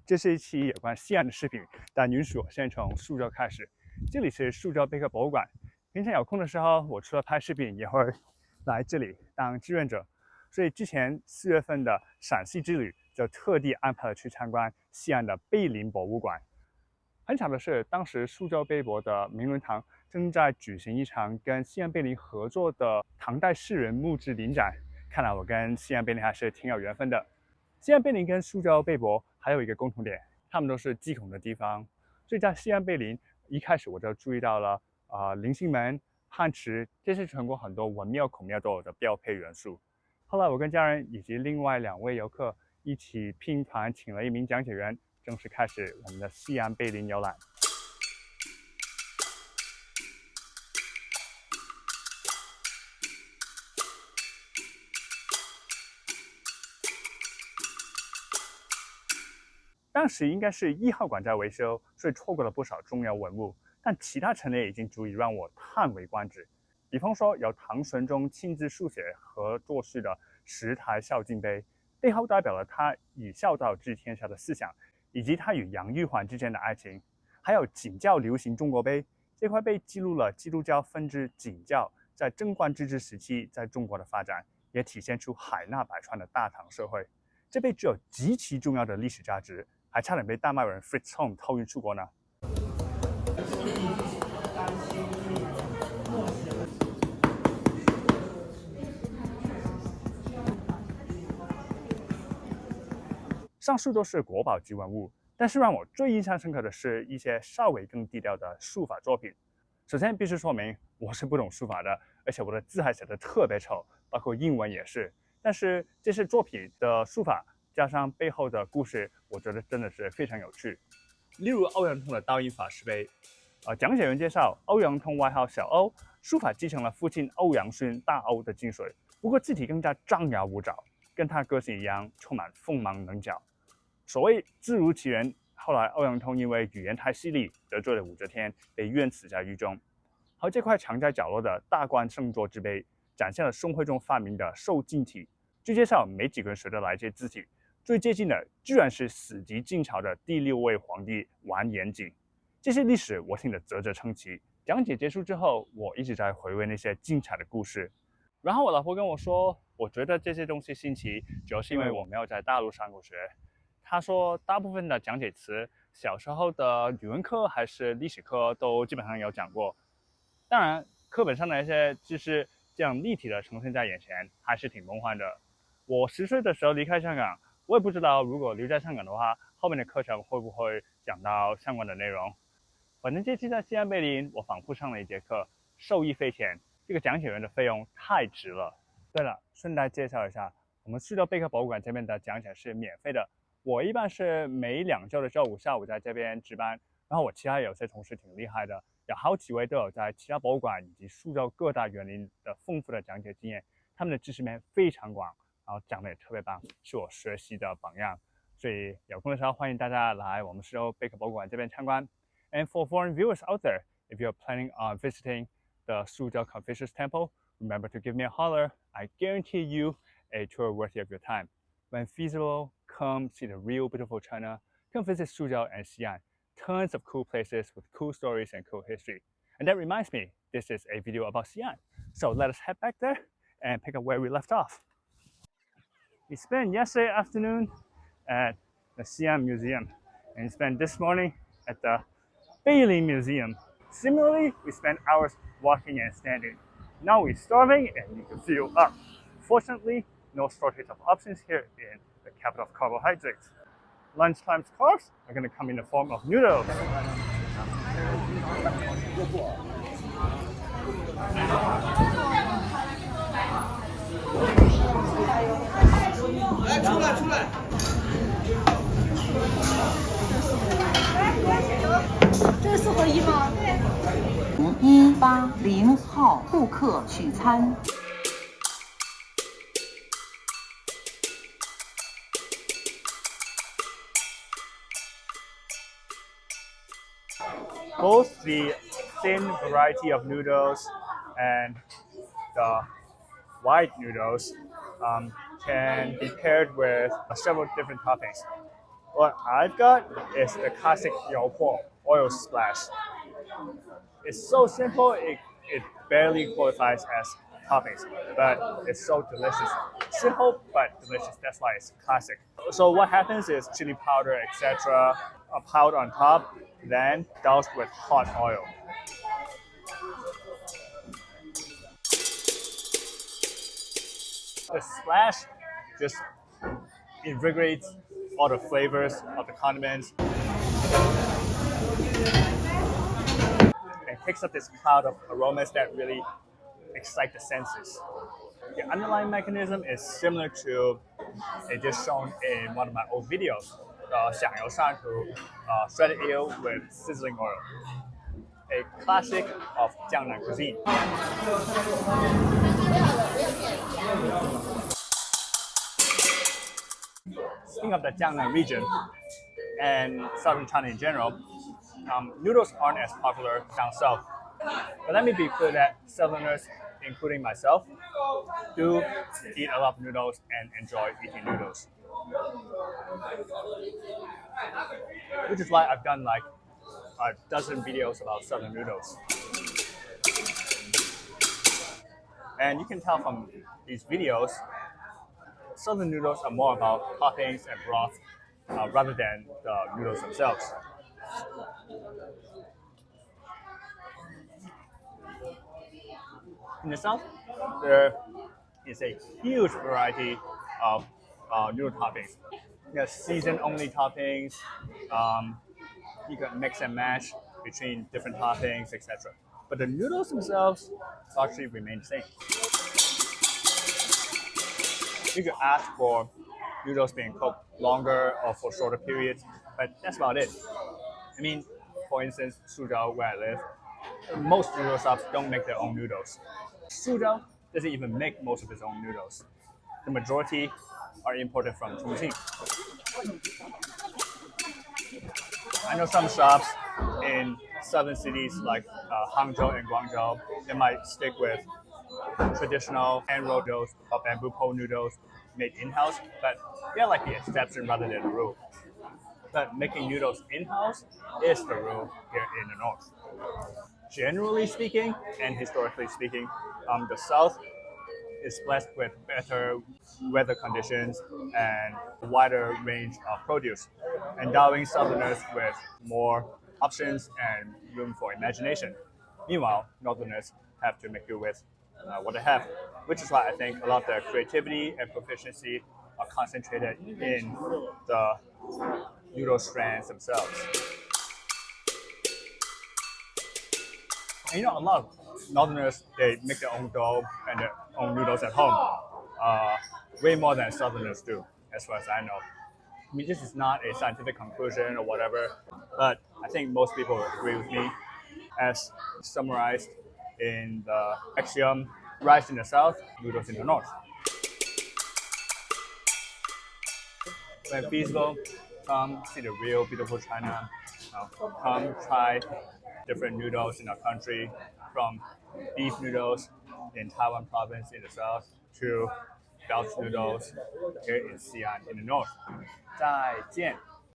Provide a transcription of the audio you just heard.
这是一期有关西安的视频，但允许我先从苏州开始。这里是苏州贝壳博物馆。平常有空的时候，我除了拍视频，也会来这里当志愿者。所以之前4月份的陕西之旅，就特地安排了去参观西安的碑林博物馆。很巧的是，当时苏州碑博的明伦堂正在举行一场跟西安碑林合作的唐代士人墓志临展。看来我跟西安碑林还是挺有缘分的。西安碑林跟苏州碑博还有一个共同点，他们都是祭孔的地方。所以在西安碑林一开始我就注意到了菱形门、汉池，这是全国很多文庙孔庙都有的标配元素。后来我跟家人以及另外2位游客一起拼团请了一名讲解员，正式开始我们的西安碑林游览。当时应该是1号馆在维修，所以错过了不少重要文物，但其他陈列已经足以让我叹为观止。比方说由唐玄宗亲自书写和作序的10台孝敬碑，背后代表了他以孝道治天下的思想，以及他与杨玉环之间的爱情。还有景教流行中国碑，这块碑记录了基督教分支景教在贞观之治时期在中国的发展，也体现出海纳百川的大唐社会。这碑具有极其重要的历史价值，还差点被大骂人 Fritz Home 偷运出国呢。上述都是国宝级文物，但是让我最印象深刻的是一些稍微更低调的书法作品。首先必须说明，我是不懂书法的，而且我的字还写得特别丑，包括英文也是。但是这些作品的书法加上背后的故事，我觉得真的是非常有趣。例如欧阳通的倒印法师碑，讲解员介绍，欧阳通外号小欧，书法继承了父亲欧阳询大欧的精髓，不过字体更加张牙舞爪，跟他个性一样，充满锋芒棱角。所谓字如其人，后来欧阳通因为语言太犀利，得罪了武则天，被冤死在狱中。而这块藏在角落的大观圣座之碑，展现了宋徽宗发明的瘦金体。据介绍，没几个人学得来这字体，最接近的居然是死极晋朝的第6位皇帝完颜景。这些历史我听得啧啧称奇。讲解结束之后，我一直在回味那些精彩的故事。然后我老婆跟我说，我觉得这些东西新奇，主要是因为我没有在大陆上过学。她说，大部分的讲解词，小时候的语文课还是历史课都基本上有讲过。当然，课本上的一些知识这样立体的呈现在眼前，还是挺梦幻的。我10岁的时候离开香港，我也不知道如果留在香港的话，后面的课程会不会讲到相关的内容。反正这期在西安碑林，我仿佛上了一节课，受益匪浅。这个讲解员的费用太值了。对了，顺带介绍一下，我们苏州贝壳博物馆这边的讲解是免费的。我一般是每2周的周五下午在这边值班，然后我其他有些同事挺厉害的，有好几位都有在其他博物馆以及苏州各大园林的丰富的讲解经验，他们的知识面非常广，然后讲的也特别棒，是我学习的榜样。所以有空的时候欢迎大家来我们苏州贝壳博物馆这边参观。And for foreign viewers out there, if you're planning on visiting the Xi'an Confucian Temple, remember to give me a holler. I guarantee you a tour worthy of your time. When feasible, come see the real beautiful China. Come visit Suzhou and Xi'an. Tons of cool places with cool stories and cool history. And that reminds me, this is a video about Xi'an. So let us head back there and pick up where we left off. We spent yesterday afternoon at the Xi'an Museum and spent this morning at the Beilin Museum. Similarly, we spent hours walking and standing. Now we're starving and need to fuel up. Fortunately, no shortage of options here in the capital of carbohydrates. Lunchtime's carbs are going to come in the form of noodles. 来，出来！这是4合1吗？180号顾客取餐。Both the thin variety of noodles and the white noodles can be paired with several different toppings. What I've got is the classic youpo oil splash. It's so simple, it barely qualifies as toppings, but it's so delicious. Simple but delicious, that's why it's classic. So what happens is chili powder, etc. are piled on top, then doused with hot oil. The splash just invigorates all the flavors of the condiments and kicks up this cloud of aromas that really excite the senses. The underlying mechanism is similar to a dish shown in one of my old videos, the Xi'an shredded eel with sizzling oil, a classic of Jiangnan cuisine. Speaking of the Jiangnan region and southern China in general, noodles aren't as popular down south. But let me be clear that southerners, including myself, do eat a lot of noodles and enjoy eating noodles. Which is why I've done like a dozen videos about southern noodles. And you can tell from these videos, southern noodles are more about toppings and broth rather than the noodles themselves. In the south, there is a huge variety of noodle toppings. There's season-only toppings. You can mix and match between different toppings, etc. But the noodles themselves largely remain the same. You could ask for noodles being cooked longer or for shorter periods, but that's about it. I mean, for instance, Suzhou, where I live, most noodle shops don't make their own noodles. Suzhou doesn't even make most of its own noodles. The majority are imported from Chongqing. I know some shops in southern cities like Hangzhou and Guangzhou, they might stick with traditional hand-rolled noodles or bamboo pole noodles made in-house, but they're like the exception rather than the rule. But making noodles in-house is the rule here in the north. Generally speaking, and historically speaking, the south is blessed with better weather conditions and a wider range of produce, endowing southerners with more options and room for imagination. Meanwhile, northerners have to make do with what they have, which is why I think a lot of their creativity and proficiency are concentrated in the noodle strands themselves. And a lot of northerners, they make their own dough and their own noodles at home, way more than southerners do, as far as I know. I mean, this is not a scientific conclusion or whatever, but I think most people agree with me, as summarized in the axiom, rice in the south, noodles in the north. When feasible, come see the real beautiful China. Come try different noodles in our country, from beef noodles in Taiwan province in the south to Belch noodles here in Xi'an in the north. 再见。